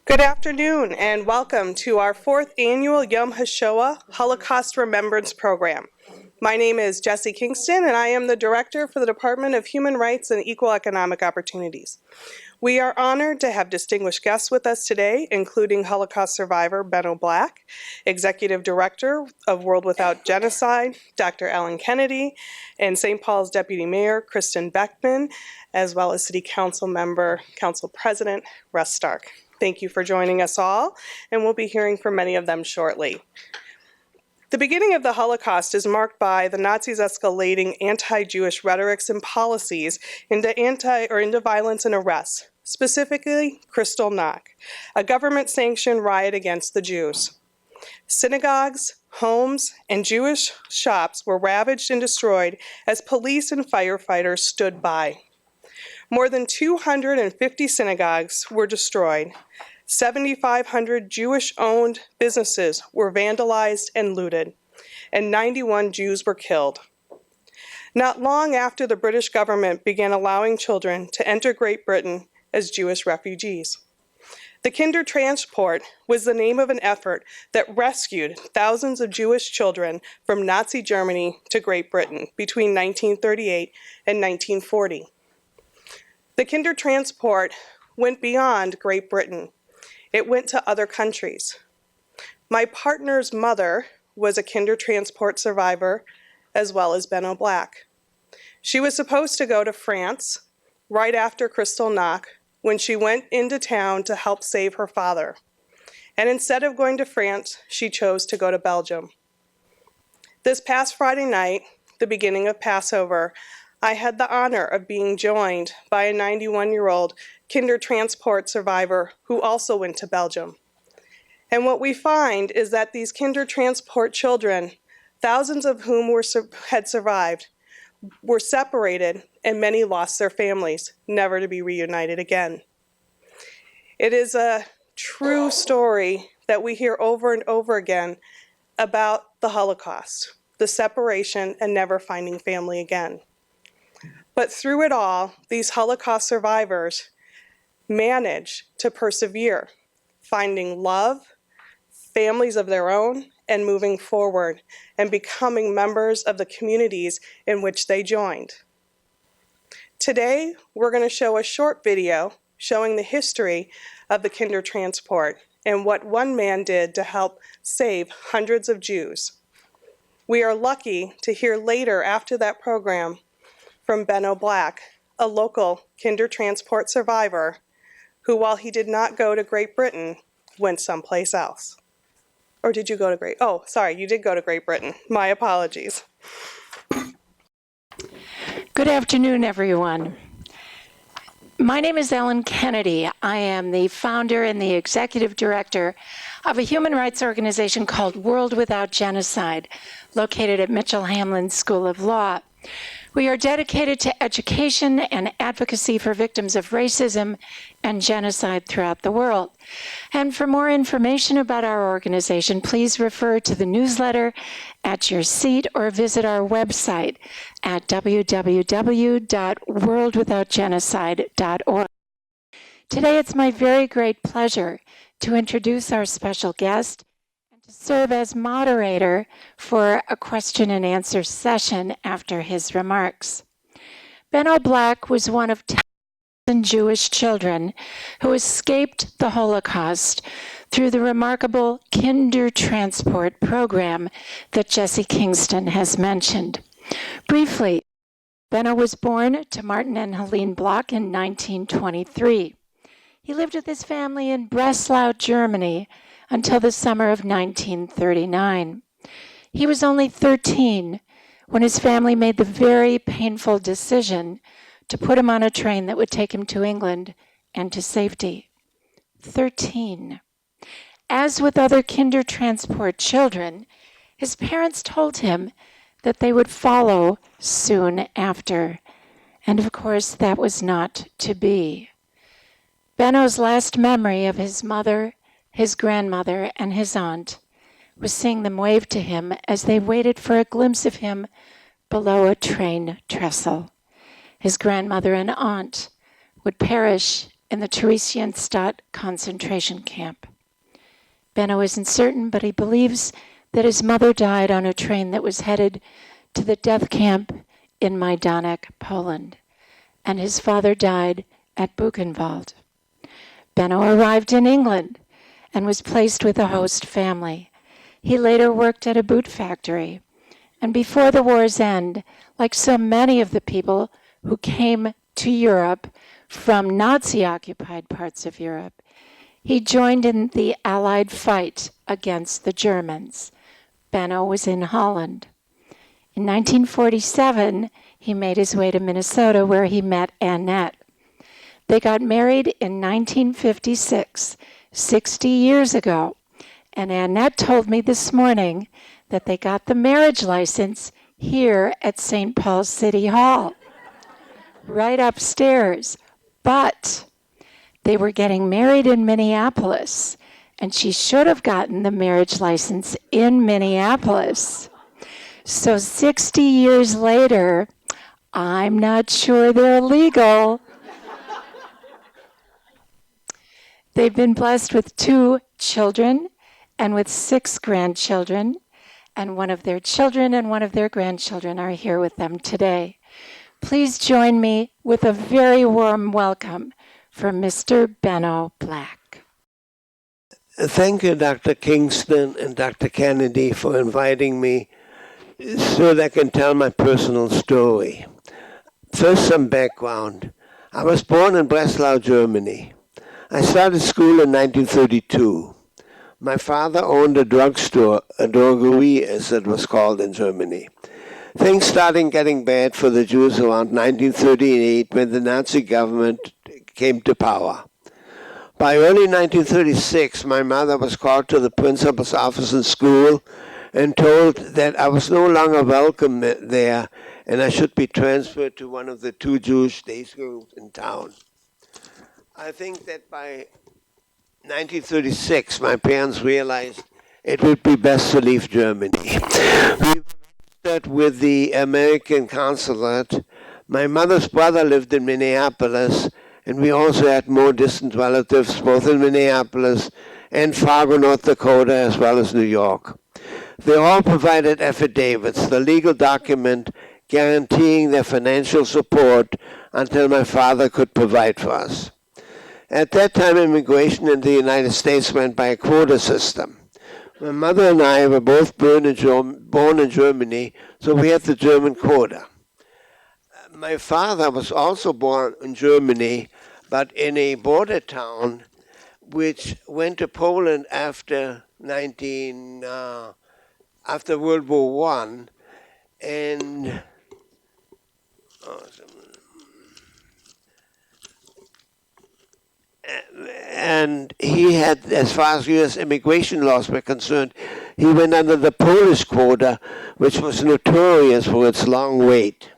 Good afternoon and welcome to our 4th annual Yom HaShoah Holocaust Remembrance Program. My name is Jessi Kingston and I am the Director for the Department of Human Rights and Equal Economic Opportunities. We are honored to have distinguished guests with us today, including Holocaust survivor Benno Black, Executive Director of World Without Genocide, Dr. Ellen Kennedy, and St. Paul's Deputy Mayor Kristen Beckman, as well as City Council Member, Council President Russ Stark. Thank you for joining us all, and we'll be hearing from many of them shortly. The beginning of the Holocaust is marked by the Nazis escalating anti-Jewish rhetorics and policies into violence and arrests, specifically Kristallnacht, a government-sanctioned riot against the Jews. Synagogues, homes, and Jewish shops were ravaged and destroyed as police and firefighters stood by. More than 250 synagogues were destroyed. 7,500 Jewish-owned businesses were vandalized and looted, and 91 Jews were killed. Not long after the British government began allowing children to enter Great Britain as Jewish refugees. The Kindertransport was the name of an effort that rescued thousands of Jewish children from Nazi Germany to Great Britain between 1938 and 1940. The Kindertransport went beyond Great Britain. It went to other countries. My partner's mother was a Kindertransport survivor, as well as Benno Black. She was supposed to go to France right after Kristallnacht when she went into town to help save her father. And instead of going to France, she chose to go to Belgium. This past Friday night, the beginning of Passover, I had the honor of being joined by a 91-year-old Kindertransport survivor who also went to Belgium. And what we find is that these Kindertransport children, thousands of whom had survived, were separated and many lost their families, never to be reunited again. It is a true story that we hear over and over again about the Holocaust, the separation and never finding family again. But through it all, these Holocaust survivors managed to persevere, finding love, families of their own, and moving forward and becoming members of the communities in which they joined. Today, we're going to show a short video showing the history of the Kindertransport and what one man did to help save hundreds of Jews. We are lucky to hear later after that program from Benno Black, a local Kindertransport survivor who, while he did not go to Great Britain, went someplace else. Or did you go to you did go to Great Britain. My apologies. Good afternoon, everyone. My name is Ellen Kennedy. I am the founder and the executive director of a human rights organization called World Without Genocide, located at Mitchell Hamlin School of Law. We are dedicated to education and advocacy for victims of racism and genocide throughout the world. And for more information about our organization, please refer to the newsletter at your seat or visit our website at www.worldwithoutgenocide.org. Today, it's my very great pleasure to introduce our special guest and to serve as moderator for a question and answer session after his remarks. Benno Black was one of 10,000 Jewish children who escaped the Holocaust through the remarkable Kindertransport program that Jessi Kingston has mentioned. Briefly, Benno was born to Martin and Helene Block in 1923. He lived with his family in Breslau, Germany, until the summer of 1939. He was only 13 when his family made the very painful decision to put him on a train that would take him to England and to safety. 13. As with other Kindertransport children, his parents told him that they would follow soon after. And of course, that was not to be. Benno's last memory of his mother, his grandmother, and his aunt was seeing them wave to him as they waited for a glimpse of him below a train trestle. His grandmother and aunt would perish in the Theresienstadt concentration camp. Benno isn't certain, but he believes that his mother died on a train that was headed to the death camp in Majdanek, Poland, and his father died at Buchenwald. Benno arrived in England and was placed with a host family. He later worked at a boot factory, and before the war's end, like so many of the people who came to Europe from Nazi-occupied parts of Europe, he joined in the Allied fight against the Germans. Benno was in Holland. In 1947, he made his way to Minnesota, where he met Annette. They got married in 1956, 60 years ago, and Annette told me this morning that they got the marriage license here at St. Paul's City Hall, right upstairs. But they were getting married in Minneapolis, and she should have gotten the marriage license in Minneapolis. So 60 years later, I'm not sure they're legal. They've been blessed with 2 children and with 6 grandchildren, and one of their children and one of their grandchildren are here with them today. Please join me with a very warm welcome for Mr. Benno Black. Thank you, Dr. Kingston and Dr. Kennedy, for inviting me so that I can tell my personal story. First, some background. I was born in Breslau, Germany. I started school in 1932. My father owned a drugstore, a drogerie as it was called in Germany. Things started getting bad for the Jews around 1938 when the Nazi government came to power. By early 1936, my mother was called to the principal's office in school and told that I was no longer welcome there and I should be transferred to one of the 2 Jewish day schools in town. I think that by 1936, my parents realized it would be best to leave Germany. We registered with the American consulate. My mother's brother lived in Minneapolis, and we also had more distant relatives, both in Minneapolis and Fargo, North Dakota, as well as New York. They all provided affidavits, the legal document guaranteeing their financial support until my father could provide for us. At that time, immigration in the United States went by a quota system. My mother and I were both born in Germany, so we had the German quota. My father was also born in Germany, but in a border town which went to Poland after World War I, and he had, as far as U.S. immigration laws were concerned, he went under the Polish quota, which was notorious for its long wait.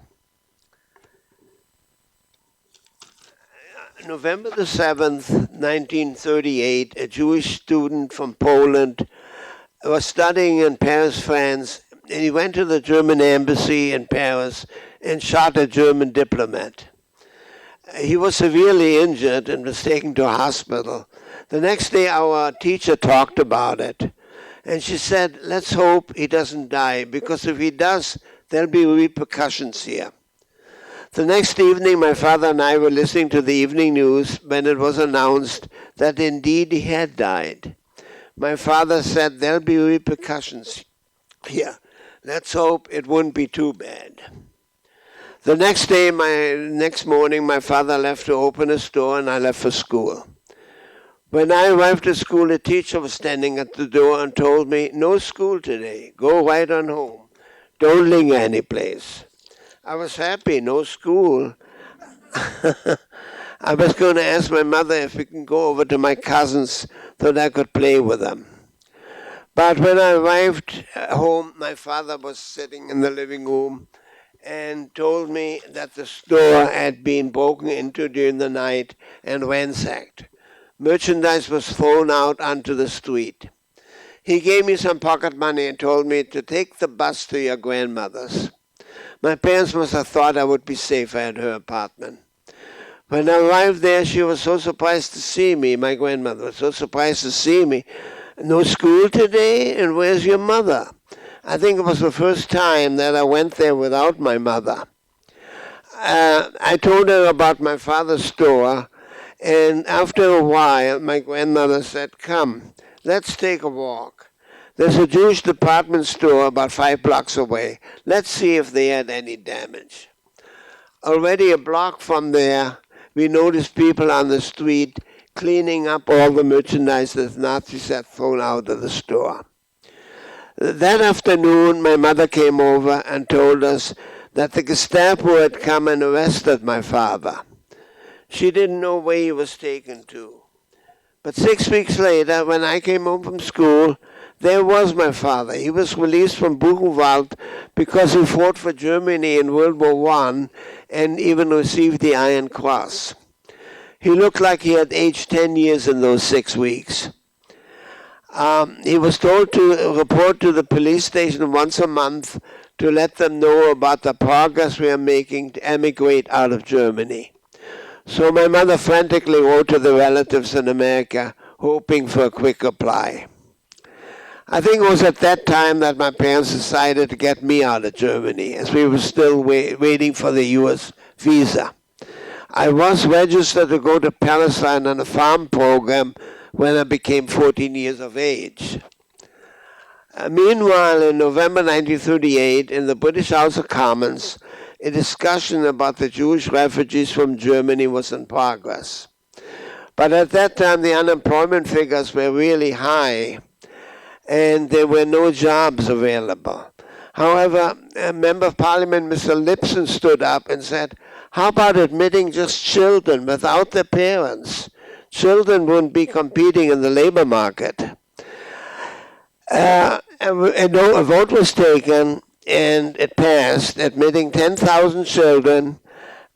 November the 7th, 1938, a Jewish student from Poland was studying in Paris, France, and he went to the German embassy in Paris and shot a German diplomat. He was severely injured and was taken to a hospital. The next day, our teacher talked about it, and she said, let's hope he doesn't die, because if he does, there'll be repercussions here. The next evening, my father and I were listening to the evening news when it was announced that indeed he had died. My father said, there'll be repercussions here. Let's hope it won't be too bad. The next morning, my father left to open a store and I left for school. When I arrived at school, a teacher was standing at the door and told me, no school today, go right on home. Don't linger anyplace. I was happy, no school. I was going to ask my mother if we can go over to my cousins so that I could play with them. But when I arrived home, my father was sitting in the living room and told me that the store had been broken into during the night and ransacked. Merchandise was thrown out onto the street. He gave me some pocket money and told me to take the bus to your grandmother's. My parents must have thought I would be safer at her apartment. When I arrived there, she was so surprised to see me. My grandmother was so surprised to see me. No school today? And where's your mother? I think it was the first time that I went there without my mother. I told her about my father's store, and after a while, my grandmother said, "Come, let's take a walk. There's a Jewish department store about 5 blocks away. Let's see if they had any damage." Already a block from there, we noticed people on the street cleaning up all the merchandise that Nazis had thrown out of the store. That afternoon, my mother came over and told us that the Gestapo had come and arrested my father. She didn't know where he was taken to. But 6 weeks later, when I came home from school, there was my father. He was released from Buchenwald because he fought for Germany in World War I and even received the Iron Cross. He looked like he had aged 10 years in those 6 weeks. He was told to report to the police station once a month to let them know about the progress we are making to emigrate out of Germany. So my mother frantically wrote to the relatives in America, hoping for a quick reply. I think it was at that time that my parents decided to get me out of Germany, as we were still waiting for the U.S. visa. I was registered to go to Palestine on a farm program when I became 14 years of age. Meanwhile, in November 1938, in the British House of Commons, a discussion about the Jewish refugees from Germany was in progress. But at that time, the unemployment figures were really high, and there were no jobs available. However, a member of parliament, Mr. Lipson, stood up and said, "How about admitting just children without their parents? Children wouldn't be competing in the labor market." A vote was taken, and it passed, admitting 10,000 children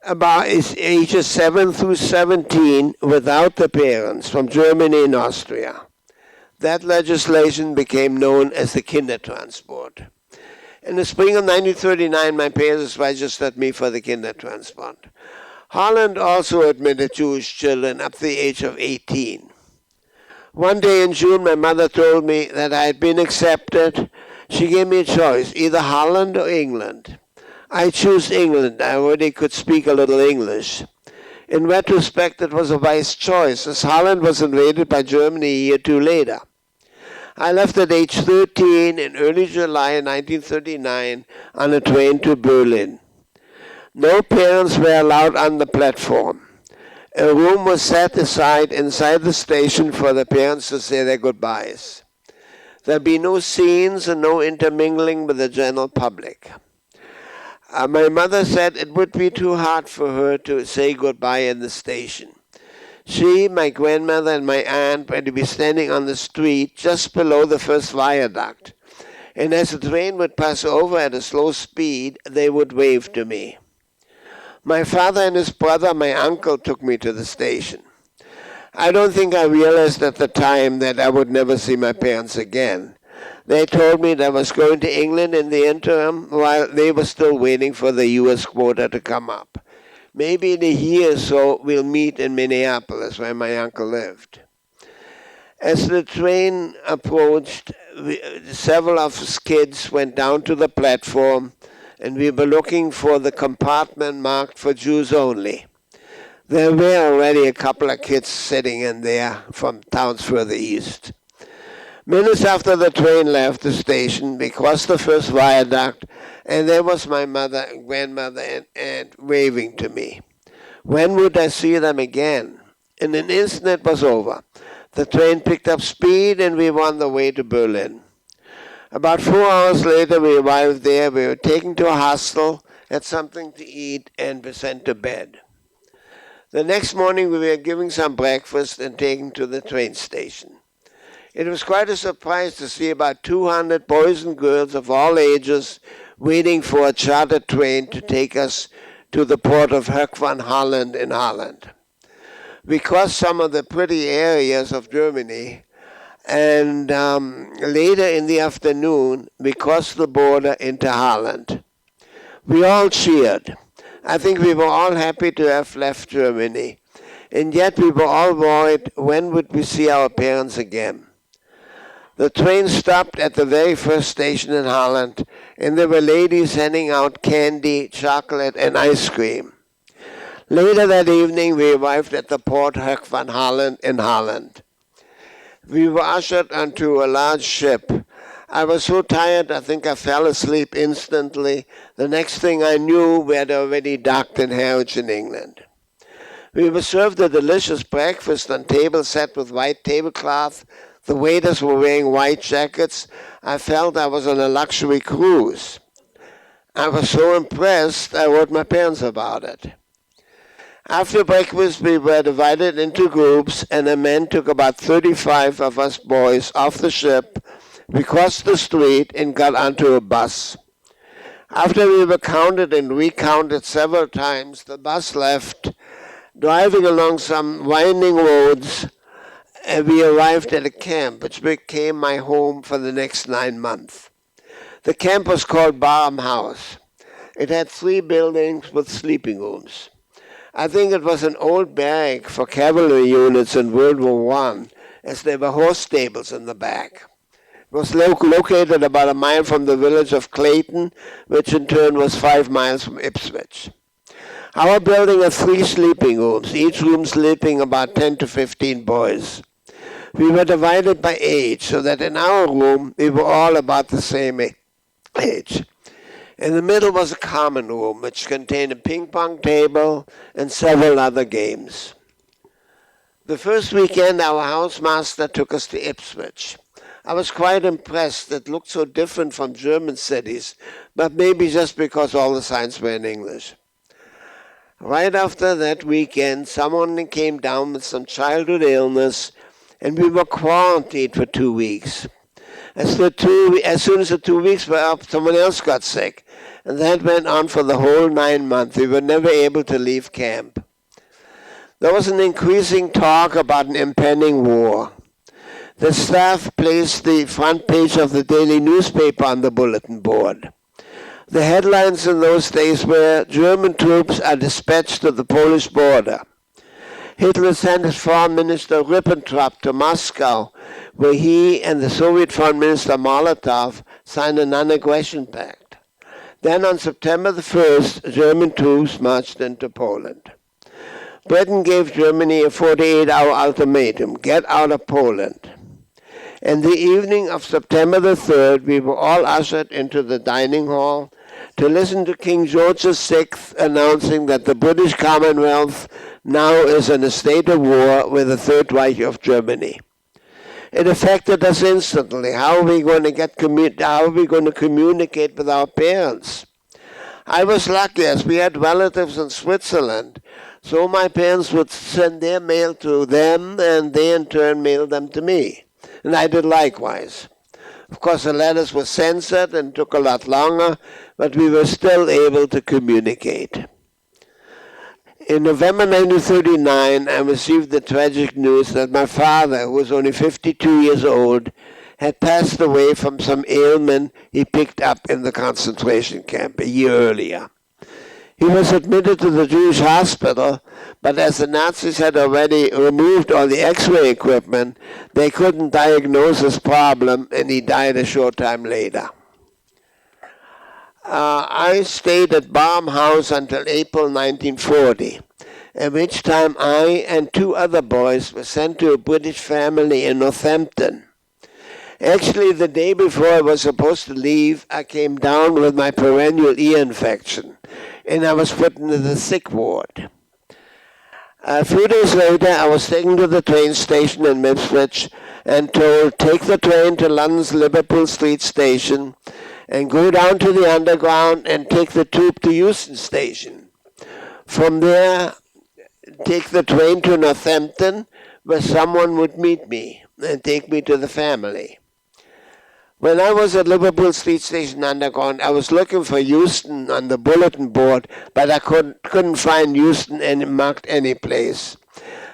about ages 7 through 17 without their parents from Germany and Austria. That legislation became known as the Kindertransport. In the spring of 1939, my parents registered me for the Kindertransport. Holland also admitted Jewish children up to the age of 18. One day in June, my mother told me that I had been accepted. She gave me a choice, either Holland or England. I chose England. I already could speak a little English. In retrospect, it was a wise choice, as Holland was invaded by Germany a year or two later. I left at age 13 in early July 1939 on a train to Berlin. No parents were allowed on the platform. A room was set aside inside the station for the parents to say their goodbyes. There'd be no scenes and no intermingling with the general public. My mother said it would be too hard for her to say goodbye in the station. She, my grandmother, and my aunt were to be standing on the street just below the first viaduct. And as the train would pass over at a slow speed, they would wave to me. My father and his brother, my uncle, took me to the station. I don't think I realized at the time that I would never see my parents again. They told me that I was going to England in the interim while they were still waiting for the U.S. quota to come up. Maybe in a year or so we'll meet in Minneapolis, where my uncle lived. As the train approached, several of us kids went down to the platform, and we were looking for the compartment marked for Jews only. There were already a couple of kids sitting in there from towns further east. Minutes after the train left the station, we crossed the first viaduct, and there was my mother and grandmother and aunt waving to me. When would I see them again? In an instant it was over. The train picked up speed, and we were on the way to Berlin. About 4 hours later, we arrived there. We were taken to a hostel, had something to eat, and were sent to bed. The next morning, we were given some breakfast and taken to the train station. It was quite a surprise to see about 200 boys and girls of all ages waiting for a chartered train to take us to the port of Hoek van Holland in Holland. We crossed some of the pretty areas of Germany, And later in the afternoon, we crossed the border into Holland. We all cheered. I think we were all happy to have left Germany. And yet we were all worried, when would we see our parents again? The train stopped at the very first station in Holland, and there were ladies handing out candy, chocolate, and ice cream. Later that evening, we arrived at the Poorthug van Holland in Holland. We were ushered onto a large ship. I was so tired, I think I fell asleep instantly. The next thing I knew, we had already docked in Harwich in England. We were served a delicious breakfast on tables set with white tablecloth. The waiters were wearing white jackets. I felt I was on a luxury cruise. I was so impressed, I wrote my parents about it. After breakfast, we were divided into groups, and a man took about 35 of us boys off the ship. We crossed the street and got onto a bus. After we were counted and recounted several times, the bus left. Driving along some winding roads, we arrived at a camp, which became my home for the next 9 months. The camp was called Barham House. It had 3 buildings with sleeping rooms. I think it was an old barrack for cavalry units in World War I, as there were horse stables in the back. It was located about a mile from the village of Clayton, which in turn was 5 miles from Ipswich. Our building had 3 sleeping rooms, each room sleeping about 10 to 15 boys. We were divided by age, so that in our room we were all about the same age. In the middle was a common room, which contained a ping-pong table and several other games. The first weekend, our housemaster took us to Ipswich. I was quite impressed. It looked so different from German cities, but maybe just because all the signs were in English. Right after that weekend, someone came down with some childhood illness, and we were quarantined for 2 weeks. As soon as the 2 weeks were up, someone else got sick, and that went on for the whole 9 months. We were never able to leave camp. There was an increasing talk about an impending war. The staff placed the front page of the daily newspaper on the bulletin board. The headlines in those days were, "German troops are dispatched to the Polish border." Hitler sent his foreign minister Ribbentrop to Moscow, where he and the Soviet foreign minister Molotov signed a non-aggression pact. Then on September the 1st, German troops marched into Poland. Britain gave Germany a 48-hour ultimatum, get out of Poland. And the evening of September the 3rd, we were all ushered into the dining hall to listen to King George VI announcing that the British Commonwealth now is in a state of war with the Third Reich of Germany. It affected us instantly. How are we going to communicate with our parents? I was lucky, as we had relatives in Switzerland, so my parents would send their mail to them, and they in turn mailed them to me. And I did likewise. Of course, the letters were censored and took a lot longer, but we were still able to communicate. In November 1939, I received the tragic news that my father, who was only 52 years old, had passed away from some ailment he picked up in the concentration camp a year earlier. He was admitted to the Jewish hospital, but as the Nazis had already removed all the X-ray equipment, they couldn't diagnose his problem, and he died a short time later. I stayed at Barham House until April 1940, at which time I and 2 other boys were sent to a British family in Northampton. Actually, the day before I was supposed to leave, I came down with my perennial ear infection, and I was put into the sick ward. A few days later, I was taken to the train station in Ipswich and told, take the train to London's Liverpool Street Station and go down to the Underground and take the tube to Euston Station. From there, take the train to Northampton, where someone would meet me and take me to the family. When I was at Liverpool Street Station Underground, I was looking for Euston on the bulletin board, but I couldn't find Euston marked any place.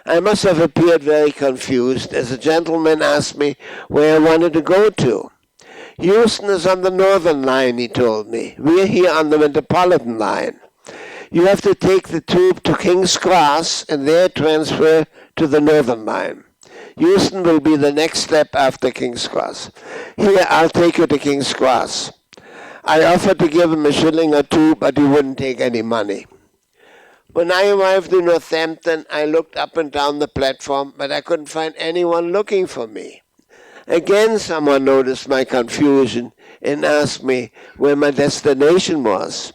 I must have appeared very confused as a gentleman asked me where I wanted to go to. Houston is on the Northern Line, he told me. We're here on the Metropolitan Line. You have to take the tube to King's Cross and there transfer to the Northern Line. Houston will be the next step after King's Cross. Here, I'll take you to King's Cross. I offered to give him a shilling or two, but he wouldn't take any money. When I arrived in Northampton, I looked up and down the platform, but I couldn't find anyone looking for me. Again, someone noticed my confusion and asked me where my destination was.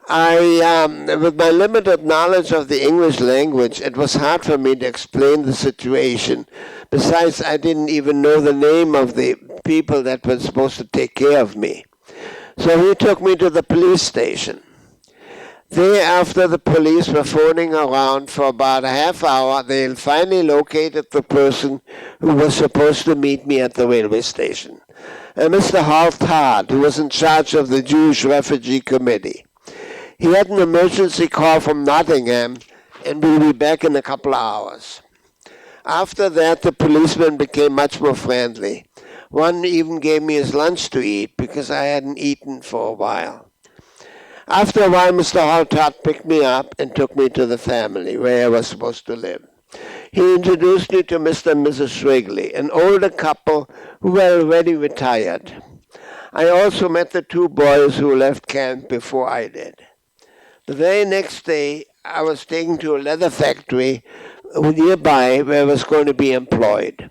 With my limited knowledge of the English language, it was hard for me to explain the situation. Besides, I didn't even know the name of the people that were supposed to take care of me. So he took me to the police station. Thereafter, the police were phoning around for about a half hour. They finally located the person who was supposed to meet me at the railway station, Mr. Todd, who was in charge of the Jewish Refugee Committee. He had an emergency call from Nottingham and will be back in a couple of hours. After that, the policeman became much more friendly. One even gave me his lunch to eat because I hadn't eaten for a while. After a while, Mr. Todd picked me up and took me to the family where I was supposed to live. He introduced me to Mr. and Mrs. Wrigley, an older couple who were already retired. I also met the two boys who left camp before I did. The very next day, I was taken to a leather factory nearby where I was going to be employed.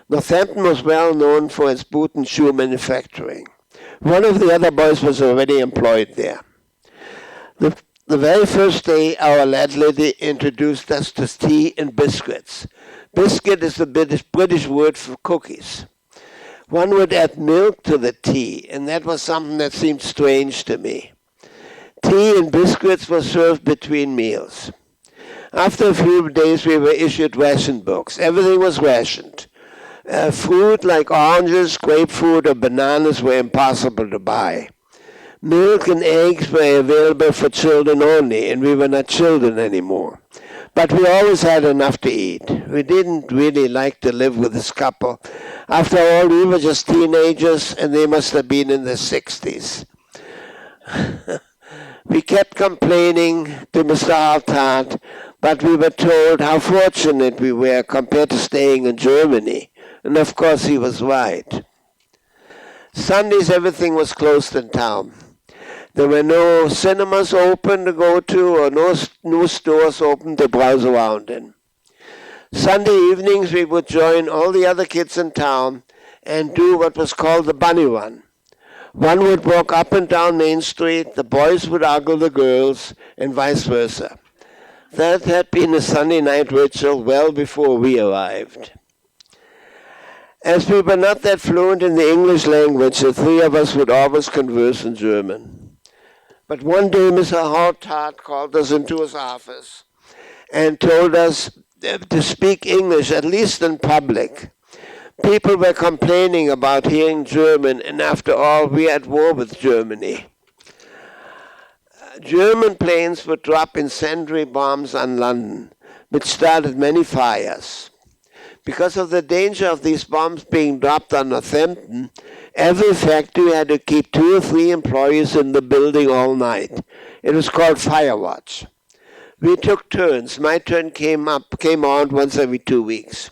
Northampton was well known for its boot and shoe manufacturing. One of the other boys was already employed there. The very first day, our landlady introduced us to tea and biscuits. Biscuit is the British word for cookies. One would add milk to the tea, and that was something that seemed strange to me. Tea and biscuits were served between meals. After a few days, we were issued ration books. Everything was rationed. Fruit like oranges, grapefruit, or bananas were impossible to buy. Milk and eggs were available for children only, and we were not children anymore. But we always had enough to eat. We didn't really like to live with this couple. After all, we were just teenagers, and they must have been in their 60s. We kept complaining to Mr. Todd, but we were told how fortunate we were compared to staying in Germany. And of course, he was right. Sundays, everything was closed in town. There were no cinemas open to go to or no new stores open to browse around in. Sunday evenings, we would join all the other kids in town and do what was called the bunny run. One would walk up and down Main Street, the boys would ogle the girls, and vice versa. That had been a Sunday night ritual well before we arrived. As we were not that fluent in the English language, the three of us would always converse in German. But one day, Mr. Todd called us into his office and told us to speak English, at least in public. People were complaining about hearing German, and after all, we are at war with Germany. German planes would drop incendiary bombs on London, which started many fires. Because of the danger of these bombs being dropped on Northampton, every factory had to keep 2 or 3 employees in the building all night. It was called fire watch. We took turns. My turn came on once every 2 weeks.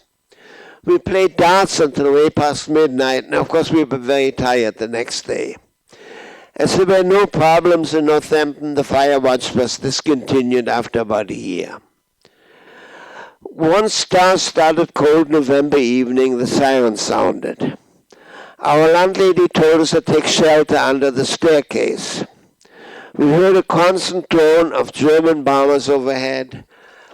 We played darts until way past midnight, and of course we were very tired the next day. As there were no problems in Northampton, the fire watch was discontinued after about a year. One star-studded cold November evening, the siren sounded. Our landlady told us to take shelter under the staircase. We heard a constant drone of German bombers overhead,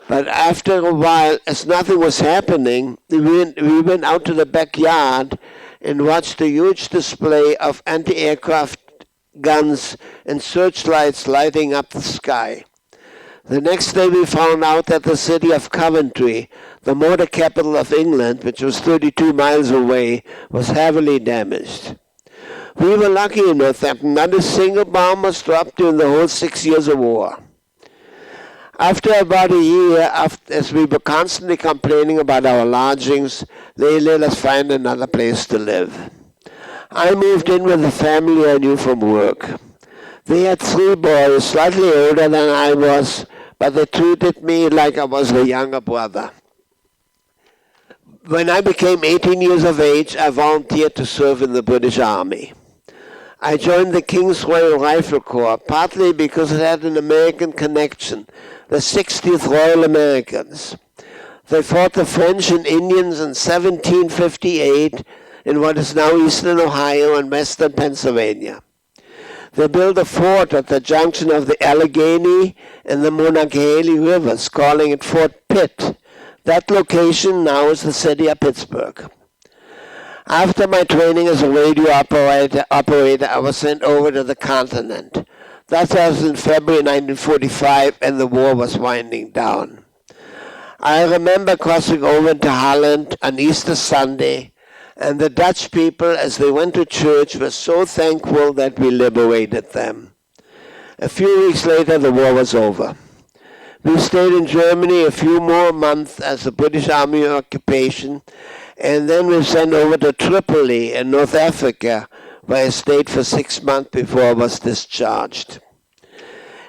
but after a while, as nothing was happening, we went out to the backyard and watched a huge display of anti-aircraft guns and searchlights lighting up the sky. The next day we found out that the city of Coventry, the motor capital of England, which was 32 miles away, was heavily damaged. We were lucky in Northampton. Not a single bomb was dropped during the whole 6 years of war. After about a year, as we were constantly complaining about our lodgings, they let us find another place to live. I moved in with a family I knew from work. They had 3 boys, slightly older than I was, but they treated me like I was their younger brother. When I became 18 years of age, I volunteered to serve in the British Army. I joined the King's Royal Rifle Corps, partly because it had an American connection, the 60th Royal Americans. They fought the French and Indians in 1758 in what is now eastern Ohio and western Pennsylvania. They built a fort at the junction of the Allegheny and the Monongahela Rivers, calling it Fort Pitt. That location now is the city of Pittsburgh. After my training as a radio operator, I was sent over to the continent. That was in February 1945, and the war was winding down. I remember crossing over to Holland on Easter Sunday, and the Dutch people, as they went to church, were so thankful that we liberated them. A few weeks later, the war was over. We stayed in Germany a few more months as a British Army occupation, and then we were sent over to Tripoli in North Africa, where I stayed for 6 months before I was discharged.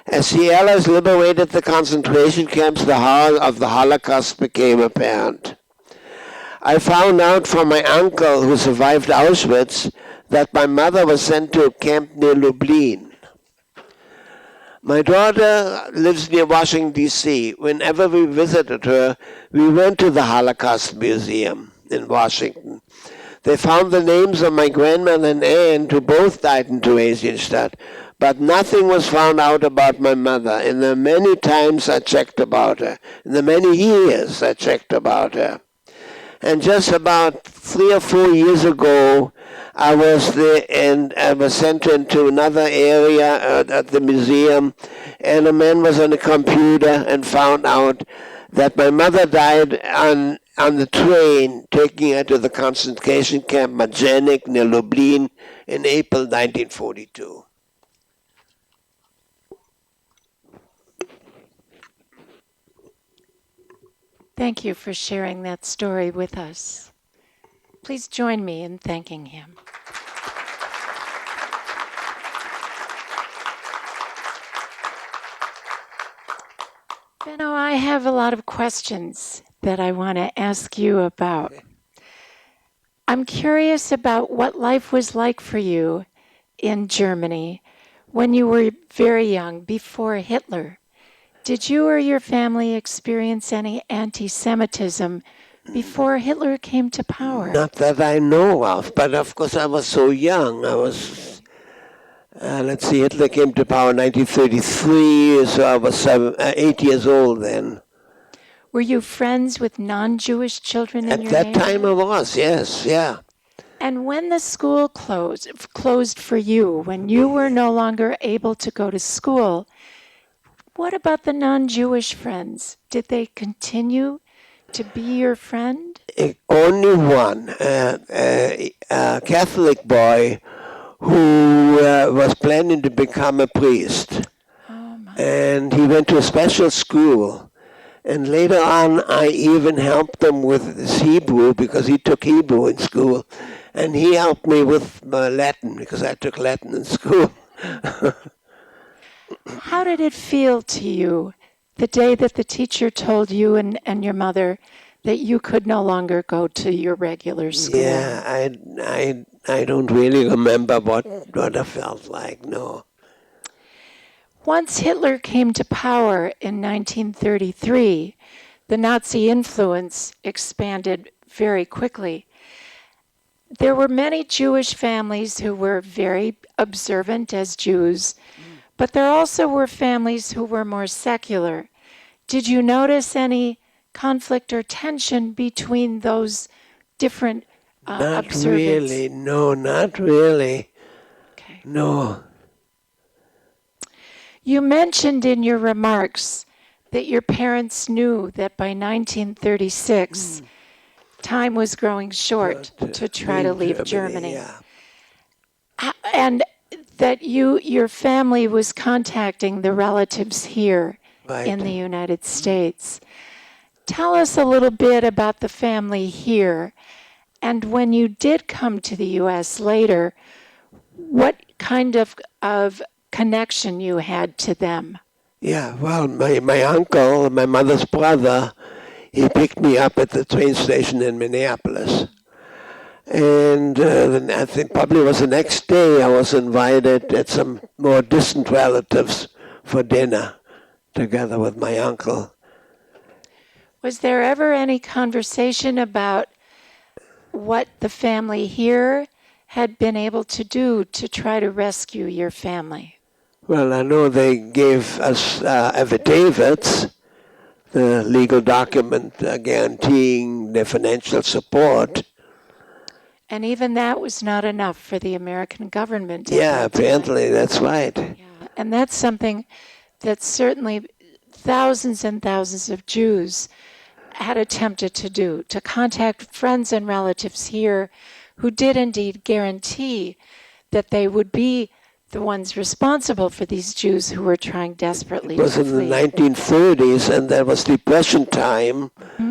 As the Allies liberated the concentration camps, the horror of the Holocaust became apparent. I found out from my uncle, who survived Auschwitz, that my mother was sent to a camp near Lublin. My daughter lives near Washington, D.C. Whenever we visited her, we went to the Holocaust Museum in Washington. They found the names of my grandmother and aunt, who both died in Theresienstadt, but nothing was found out about my mother in the many times I checked about her, in the many years I checked about her. And just about 3 or 4 years ago, I was there, and I was sent into another area at the museum, and a man was on a computer and found out that my mother died on the train taking her to the concentration camp Majdanek near Lublin in April 1942. Thank you for sharing that story with us. Please join me in thanking him. Benno, I have a lot of questions that I want to ask you about. I'm curious about what life was like for you in Germany when you were very young, before Hitler. Did you or your family experience any anti-Semitism before Hitler came to power? Not that I know of, but of course I was so young. I was, Hitler came to power in 1933, so I was 8 years old then. Were you friends with non-Jewish children in At your that neighborhood? time I was, yes, yeah. And when the school closed for you, when you were no longer able to go to school, what about the non-Jewish friends? Did they continue to be your friend? Only one, a Catholic boy who was planning to become a priest. Oh my. And he went to a special school. And later on, I even helped him with his Hebrew, because he took Hebrew in school. And he helped me with Latin, because I took Latin in school. How did it feel to you the day that the teacher told you and your mother that you could no longer go to your regular school? Yeah, I don't really remember what I felt like, no. Once Hitler came to power in 1933, the Nazi influence expanded very quickly. There were many Jewish families who were very observant as Jews, but there also were families who were more secular. Did you notice any conflict or tension between those different Not observance? really, no, not really. Okay. No. You mentioned in your remarks that your parents knew that by 1936, time was growing short to try to leave Germany. Yeah. And that your family was contacting the relatives here in the United States. Tell us a little bit about the family here. And when you did come to the U.S. later, what kind of connection you had to them? Yeah, well, my uncle, my mother's brother, he picked me up at the train station in Minneapolis. And then I think probably it was the next day I was invited at some more distant relatives for dinner together with my uncle. Was there ever any conversation about what the family here had been able to do to try to rescue your family? Well, I know they gave us affidavits, the legal document guaranteeing their financial support. And even that was not enough for the American government. Yeah, apparently that's right. Yeah. And that's something that certainly thousands and thousands of Jews had attempted to do, to contact friends and relatives here who did indeed guarantee that they would be the ones responsible for these Jews who were trying desperately to flee. It was in the 1930s, and there was Depression time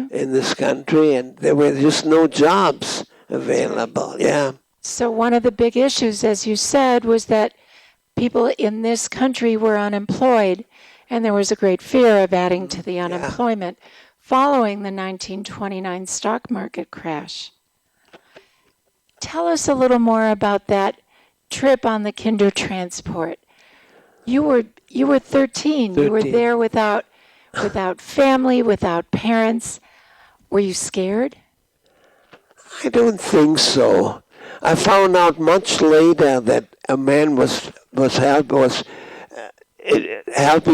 in this country, and there were just no jobs available. Yeah. So one of the big issues, as you said, was that people in this country were unemployed, and there was a great fear of adding to the unemployment following the 1929 stock market crash. Tell us a little more about that trip on the Kindertransport. You were 13. You were there without family, without parents. Were you scared? I don't think so. I found out much later that a man was helping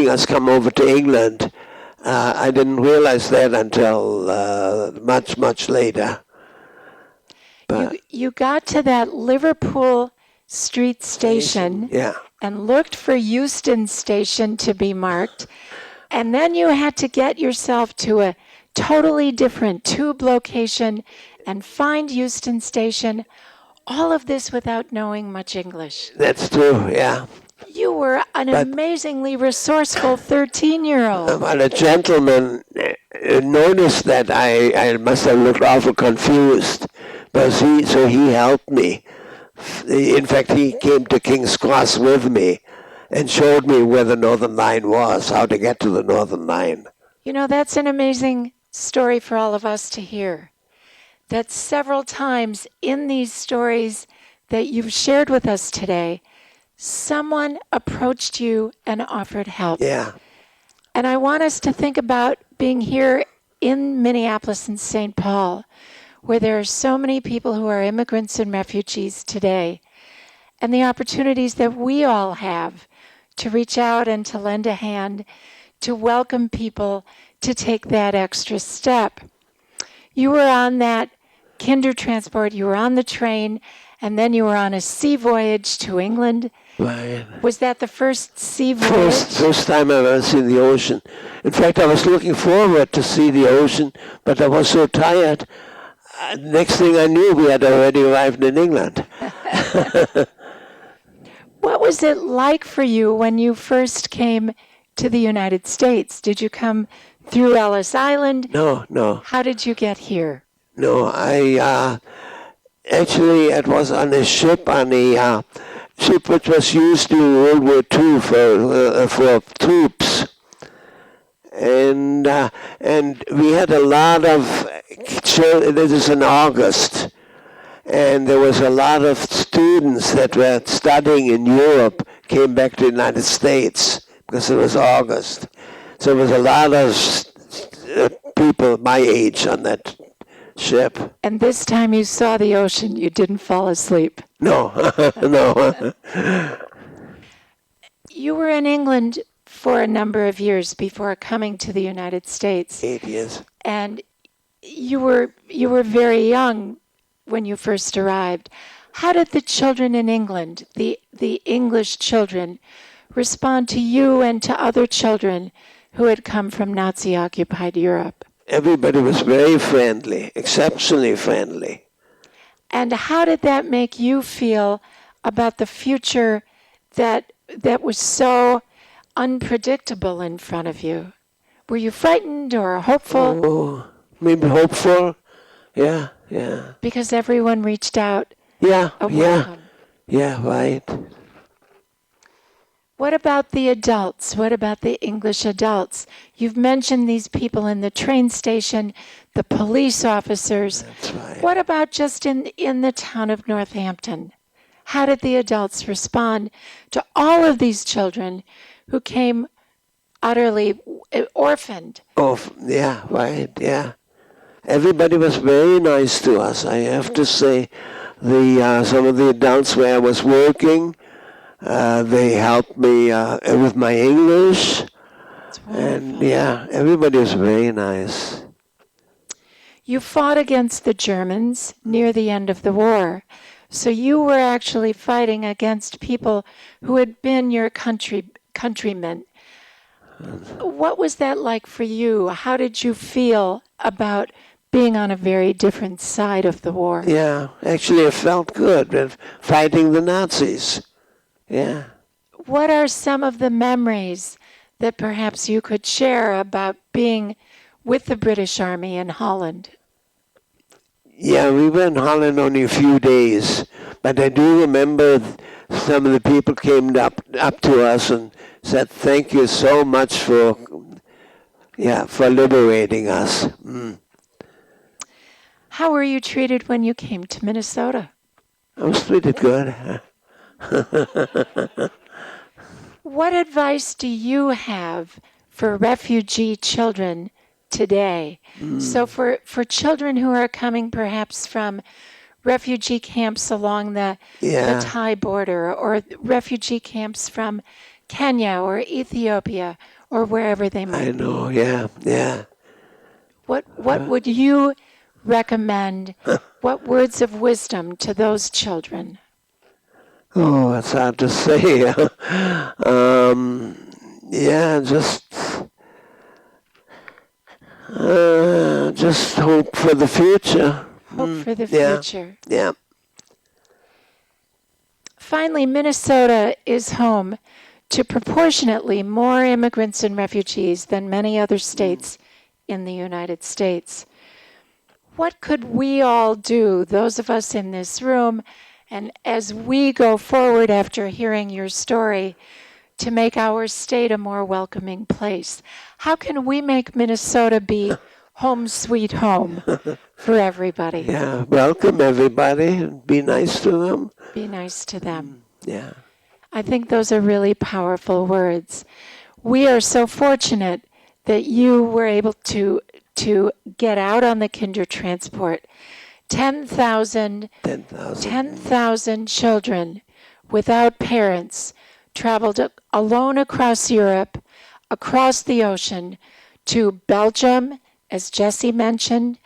us come over to England. I didn't realize that until much later. But you got to that Liverpool Street station and looked for Euston Station to be marked, and then you had to get yourself to a totally different tube location and find Euston Station, all of this without knowing much English. That's true, yeah. You were an amazingly resourceful 13-year-old. But a gentleman noticed that I must have looked awful confused, but he helped me. In fact, he came to King's Cross with me and showed me where the Northern Line was, how to get to the Northern Line. You know, that's an amazing story for all of us to hear. That several times in these stories that you've shared with us today, someone approached you and offered help. Yeah. And I want us to think about being here in Minneapolis and St. Paul, where there are so many people who are immigrants and refugees today, and the opportunities that we all have to reach out and to lend a hand, to welcome people, to take that extra step. You were on that Kindertransport, you were on the train, and then you were on a sea voyage to England. Right. Was that the first sea voyage? First time I've ever seen the ocean. In fact, I was looking forward to see the ocean, but I was so tired. Next thing I knew, we had already arrived in England. What was it like for you when you first came to the United States? Did you come through Ellis Island? No. How did you get here? No, actually, it was on a ship, ship which was used in World War II for troops. And we had a lot of children. This is in August, and there was a lot of students that were studying in Europe came back to the United States because it was August. So there was a lot of people my age on that ship. And this time you saw the ocean, you didn't fall asleep. No, no. You were in England for a number of years before coming to the United States. 8 years. And you were very young when you first arrived. How did the children in England, the English children, respond to you and to other children who had come from Nazi-occupied Europe? Everybody was very friendly, exceptionally friendly. And how did that make you feel about the future that was so unpredictable in front of you? Were you frightened or hopeful? Oh, maybe hopeful. Yeah, yeah. Because everyone reached out Yeah, a yeah, welcome. yeah, right. What about the adults? What about the English adults? You've mentioned these people in the train station, the police officers. That's right. What about just in the town of Northampton? How did the adults respond to all of these children who came utterly orphaned? Oh, yeah, right, yeah. Everybody was very nice to us. I have to say, some of the adults where I was working, they helped me with my English, It's and wonderful. yeah, everybody was very nice. You fought against the Germans near the end of the war. So you were actually fighting against people who had been your countrymen. What was that like for you? How did you feel about being on a very different side of the war? Yeah, actually, it felt good with fighting the Nazis. Yeah. What are some of the memories that perhaps you could share about being with the British Army in Holland? Yeah, we were in Holland only a few days, but I do remember some of the people came up to us and said, "Thank you so much for liberating us." Mm. How were you treated when you came to Minnesota? I was treated good. What advice do you have for refugee children today? So for children who are coming perhaps from refugee camps along the Thai border, or refugee camps from Kenya or Ethiopia or wherever they might I know, yeah. What would you recommend? What words of wisdom to those children? Oh, it's hard to say. Yeah, just hope for the future. Hope for the Yeah. future. Yeah. Finally, Minnesota is home to proportionately more immigrants and refugees than many other states in the United States. What could we all do, those of us in this room, and as we go forward after hearing your story, to make our state a more welcoming place? How can we make Minnesota be home sweet home for everybody? Yeah, welcome everybody. Be nice to them. Be nice to them. Yeah. I think those are really powerful words. We are so fortunate that you were able to get out on the Kindertransport. 10,000 children without parents traveled alone across Europe, across the ocean, to Belgium, as Jessi mentioned,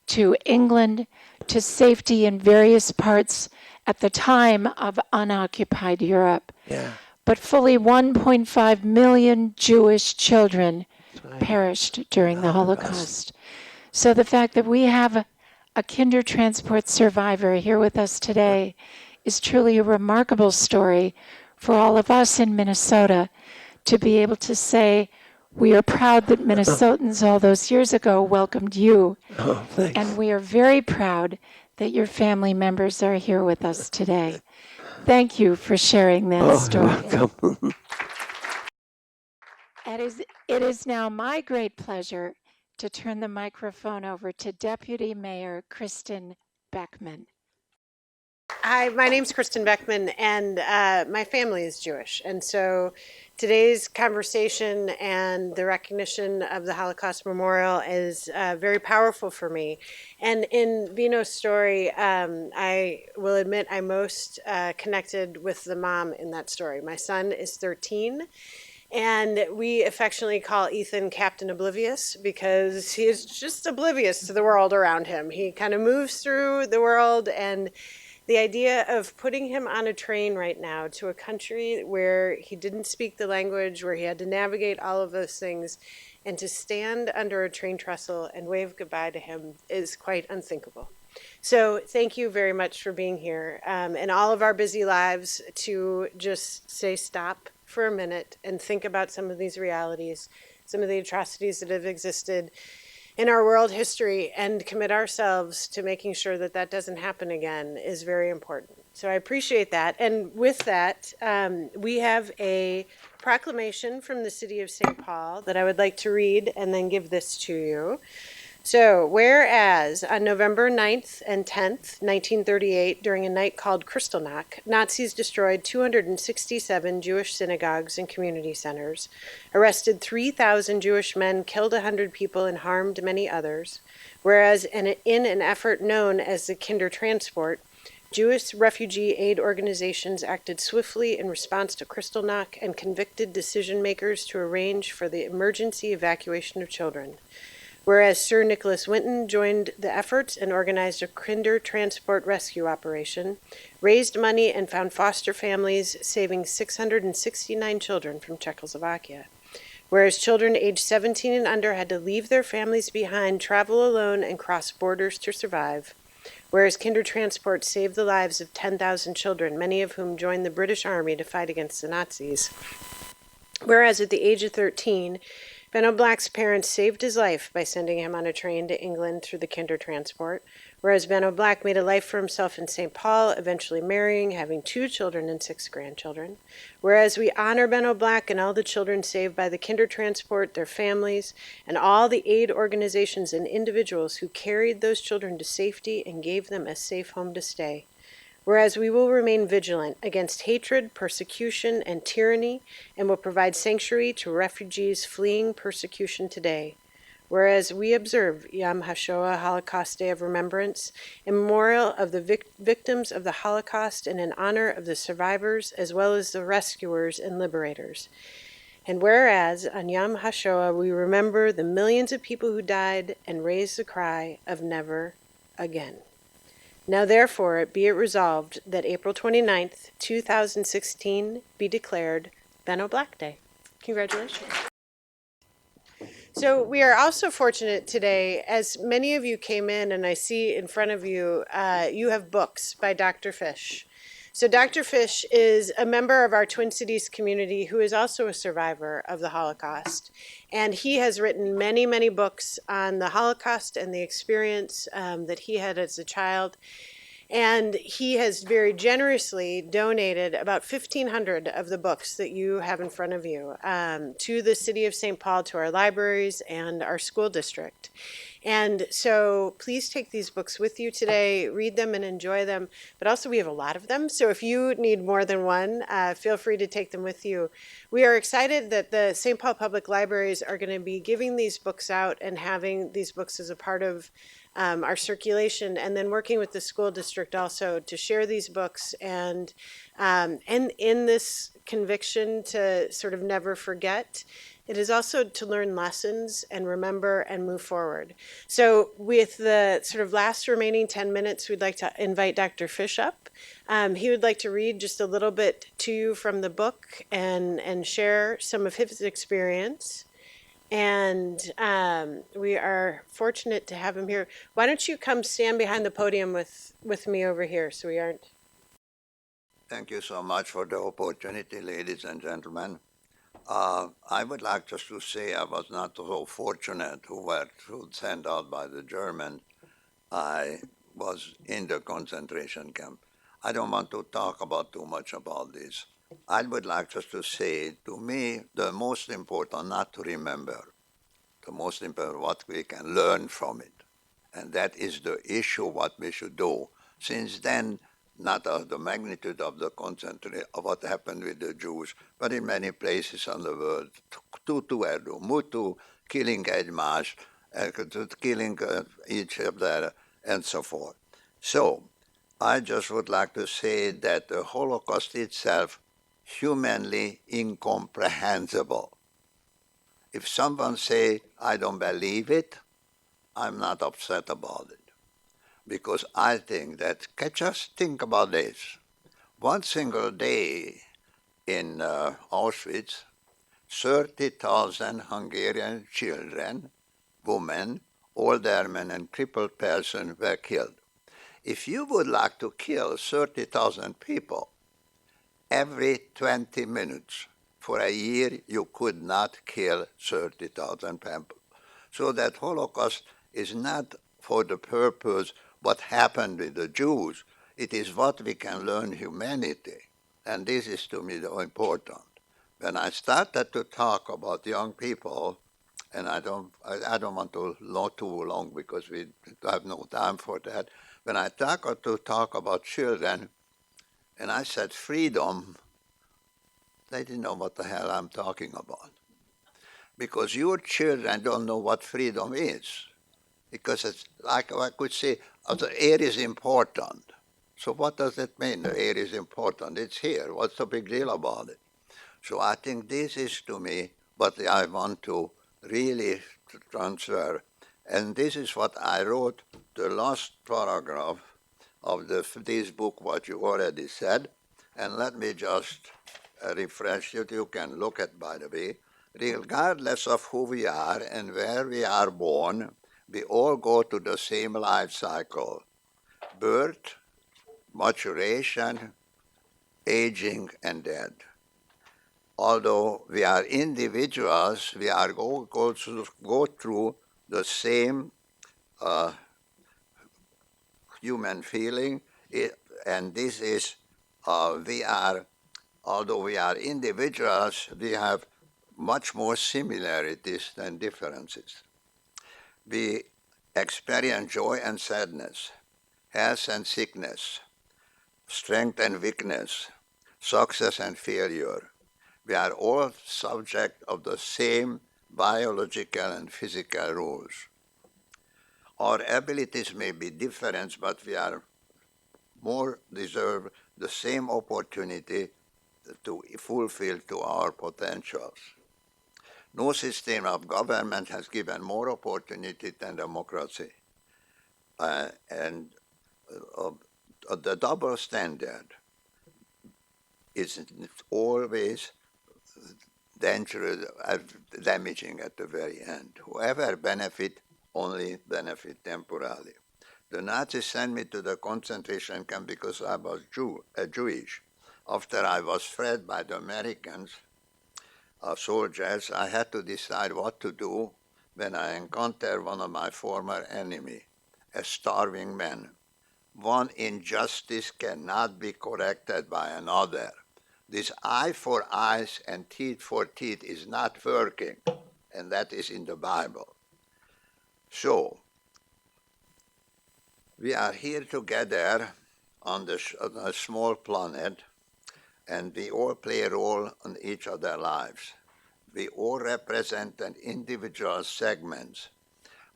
to England, to safety in various parts at the time of unoccupied Europe. Yeah. But fully 1.5 million Jewish children perished during the Holocaust. So the fact that we have a Kindertransport survivor here with us today is truly a remarkable story for all of us in Minnesota to be able to say we are proud that Minnesotans all those years ago welcomed you. Oh, thanks. And we are very proud that your family members are here with us today. Thank you for sharing that story. You're welcome. It is now my great pleasure to turn the microphone over to Deputy Mayor Kristen Beckman. Hi, my name's Kristen Beckman, and my family is Jewish. And so today's conversation and the recognition of the Holocaust Memorial is very powerful for me. And in Benno's story, I will admit I'm most connected with the mom in that story. My son is 13. And we affectionately call Ethan Captain Oblivious because he is just oblivious to the world around him. He kind of moves through the world, and the idea of putting him on a train right now to a country where he didn't speak the language, where he had to navigate all of those things, and to stand under a train trestle and wave goodbye to him is quite unthinkable. So thank you very much for being here, in all of our busy lives, to just say stop for a minute and think about some of these realities, some of the atrocities that have existed in our world history, and commit ourselves to making sure that that doesn't happen again is very important. So I appreciate that. And with that, we have a proclamation from the city of St. Paul that I would like to read and then give this to you. So, whereas on November 9th and 10th, 1938, during a night called Kristallnacht, Nazis destroyed 267 Jewish synagogues and community centers, arrested 3,000 Jewish men, killed 100 people, and harmed many others. Whereas in an effort known as the Kindertransport, Jewish refugee aid organizations acted swiftly in response to Kristallnacht and convicted decision makers to arrange for the emergency evacuation of children. Whereas Sir Nicholas Winton joined the efforts and organized a Kindertransport rescue operation, raised money and found foster families, saving 669 children from Czechoslovakia. Whereas children aged 17 and under had to leave their families behind, travel alone, and cross borders to survive. Whereas Kindertransport saved the lives of 10,000 children, many of whom joined the British Army to fight against the Nazis. Whereas at the age of 13, Benno Black's parents saved his life by sending him on a train to England through the Kindertransport, whereas Benno Black made a life for himself in St. Paul, eventually marrying, having 2 children and 6 grandchildren. Whereas we honor Benno Black and all the children saved by the Kindertransport, their families, and all the aid organizations and individuals who carried those children to safety and gave them a safe home to stay. Whereas we will remain vigilant against hatred, persecution, and tyranny, and will provide sanctuary to refugees fleeing persecution today. Whereas we observe Yom HaShoah, Holocaust Day of Remembrance, a memorial of the victims of the Holocaust and in honor of the survivors as well as the rescuers and liberators. And whereas on Yom HaShoah we remember the millions of people who died and raise the cry of never again. Now therefore be it resolved that April 29th, 2016 be declared Benno Black Day. Congratulations. So we are also fortunate today, as many of you came in and I see in front of you, you have books by Dr. Fisch. So Dr. Fisch is a member of our Twin Cities community who is also a survivor of the Holocaust. And he has written many, many books on the Holocaust and the experience that he had as a child. And he has very generously donated about 1,500 of the books that you have in front of you to the city of St. Paul, to our libraries and our school district. And so please take these books with you today, read them and enjoy them. But also we have a lot of them, so if you need more than one, feel free to take them with you. We are excited that the St. Paul Public Libraries are going to be giving these books out and having these books as a part of our circulation, and then working with the school district also to share these books and in this conviction to sort of never forget. It is also to learn lessons and remember and move forward. So with the sort of last remaining 10 minutes, we'd like to invite Dr. Fisch up. He would like to read just a little bit to you from the book and share some of his experience. And we are fortunate to have him here. Why don't you come stand behind the podium with me over here so we aren't... Thank you so much for the opportunity, ladies and gentlemen. I would like just to say I was not so fortunate who were sent out by the Germans. I was in the concentration camp. I don't want to talk about too much about this. I would like just to say, to me, the most important not to remember, the most important what we can learn from it. And that is the issue what we should do. Since then, not of the magnitude of the concentration of what happened with the Jews, but in many places on the world, tutu mutu, killing egymást, killing each other, and so forth. So, I just would like to say that the Holocaust itself, humanly incomprehensible. If someone say, I don't believe it, I'm not upset about it. Because I think that, just think about this. One single day in Auschwitz, 30,000 Hungarian children, women, older men and crippled persons were killed. if you would like to kill 30,000 people every 20 minutes for a year, you could not kill 30,000 people. So that Holocaust is not for the purpose what happened with the Jews. It is what we can learn humanity. And this is to me the important. When I started to talk about young people, and I don't want to go too long because we have no time for that. When I talk about children, and I said freedom, they didn't know what the hell I'm talking about. Because your children don't know what freedom is. Because it's like I could say, the air is important. So what does it mean, the air is important? It's here. What's the big deal about it? So I think this is, to me, what I want to really transfer. And this is what I wrote, the last paragraph of this book, what you already said. And let me just refresh it. You can look at, by the way. Regardless of who we are and where we are born, we all go to the same life cycle. Birth, maturation, aging, and death. Although we are individuals, we are go through the same human feeling, and this is, although we are individuals, we have much more similarities than differences. We experience joy and sadness, health and sickness, strength and weakness, success and failure. We are all subject of the same biological and physical rules. Our abilities may be different, but we are more deserve the same opportunity to fulfill to our potentials. No system of government has given more opportunity than democracy. And the double standard is always dangerous, damaging at the very end. Whoever benefit only benefit temporarily. The Nazis sent me to the concentration camp because I was Jewish. After I was freed by the Americans, soldiers, I had to decide what to do when I encountered one of my former enemy, a starving man. One injustice cannot be corrected by another. This eye for eyes and teeth for teeth is not working, and that is in the Bible. So, we are here together on a small planet, and we all play a role in each other's lives. We all represent an individual segments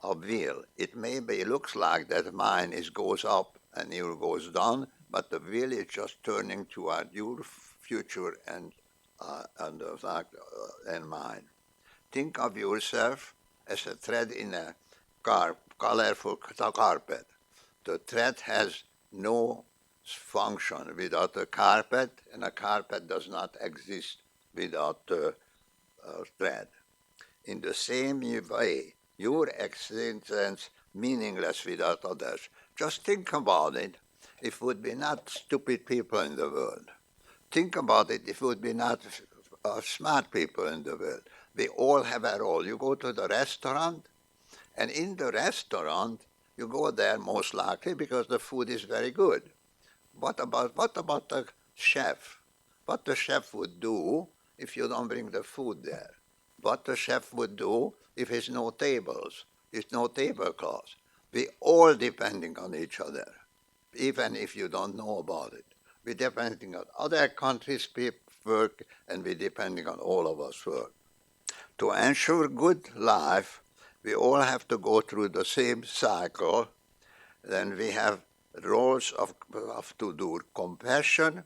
of wheel. It maybe looks like that mine goes up and yours goes down, but the wheel is just turning toward your future and mine. Think of yourself as a thread in a colorful carpet. The thread has no function without a carpet, and a carpet does not exist without the thread. In the same way, your existence meaningless without others. Just think about it. If it would be not stupid people in the world. Think about it if it would be not smart people in the world. We all have a role. You go to the restaurant, and in the restaurant, you go there most likely because the food is very good. What about the chef? What the chef would do if you don't bring the food there? What the chef would do if there's no tables, there's no tablecloths? We all depending on each other, even if you don't know about it. We're depending on other countries' work, and we're depending on all of us work. To ensure good life, we all have to go through the same cycle. Then we have roles of to do compassion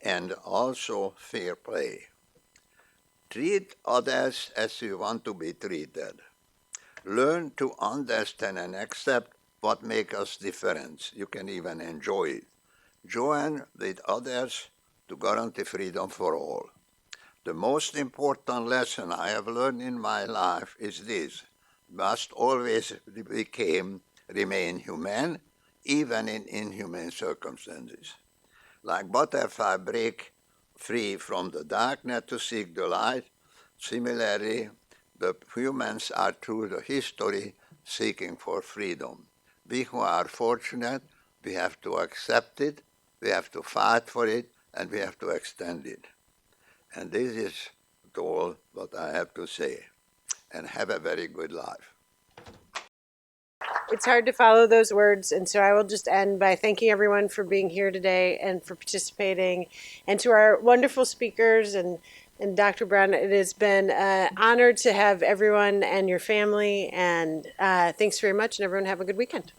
and also fair play. Treat others as you want to be treated. Learn to understand and accept what makes us different. You can even enjoy it. Join with others to guarantee freedom for all. The most important lesson I have learned in my life is this: must always become remain humane, even in inhumane circumstances. Like butterfly break free from the darkness to seek the light, similarly, the humans are through the history seeking for freedom. We who are fortunate, we have to accept it, we have to fight for it, and we have to extend it. And this is all what I have to say. And have a very good life. It's hard to follow those words, and so I will just end by thanking everyone for being here today and for participating, and to our wonderful speakers and Dr. Brown. It has been an honor to have everyone and your family, and thanks very much, and everyone have a good weekend.